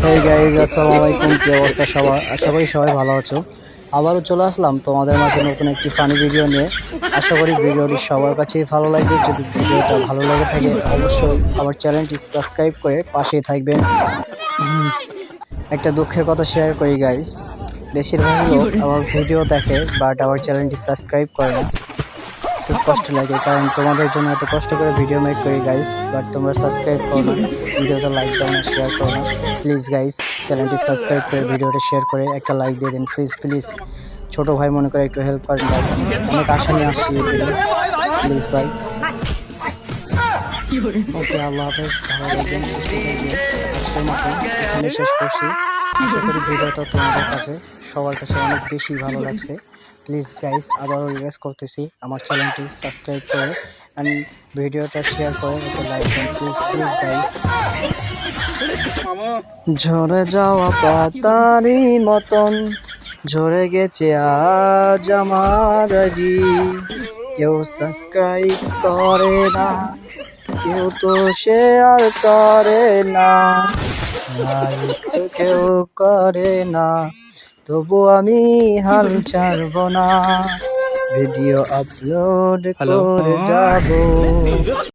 Hey guys, আসসালামু আলাইকুম। কি অবস্থা সবার? আশা করি সবাই ভালো আছো। আবারও চলে আসলাম তোমাদের মাঝে নতুন একটি ফানি ভিডিও নিয়ে। আশা করি ভিডিওটি সবার কাছেই ভালো লাগবে। যদি ভিডিওটা ভালো লাগে থাকে অবশ্যই আমার চ্যানেলটি সাবস্ক্রাইব করে পাশেই থাকবেন। একটা দুঃখের কথা শেয়ার করি গাইজ, বেশিরভাগ লোক আমার ভিডিও দেখে বাট আমার চ্যানেলটি সাবস্ক্রাইব করে না। খুব কষ্ট লাগে, কারণ তোমাদের জন্য এত কষ্ট করে ভিডিও মেক করি গাইস, বাট তোমরা সাবস্ক্রাইব করো না, ভিডিওটা লাইক দাও না, শেয়ার করো না। প্লিজ গাইস, চ্যানেলটি সাবস্ক্রাইব করে ভিডিওটা শেয়ার করে একটা লাইক দিয়ে দিন প্লিজ প্লিজ। ছোট ভাই মনে করে একটু হেল্প করেন ভাই, অনেক আশা নিয়ে আসছি ইউটিউবে, প্লিজ ভাই। ওকে, আল্লাহ হাফেজ, ভালো থাকবেন, সুস্থ থাকবেন। আজকের মতো এখানে শেষ করছি। আশা করি ভিডিওটা তোমাদের কাছে সবার কাছে অনেক বেশি ভালো লাগছে। প্লিজ গাইস, আবারও রিকোয়েস্ট করতেছি আমার চ্যানেলটি সাবস্ক্রাইব করে অ্যান্ড ভিডিওটা শেয়ার করে একটা লাইক দেন প্লিজ প্লিজ গাইস। ঝরে যাওয়া পাতারি মতন ঝরে গেছে আজ আমার আইডি। কেউ সাবস্ক্রাইব করে না, কেউ তো শেয়ার করে না, লাইক তো কেউ করে না, তবু আমি হাল ছাড়ব না, ভিডিও আপলোড করে যাব।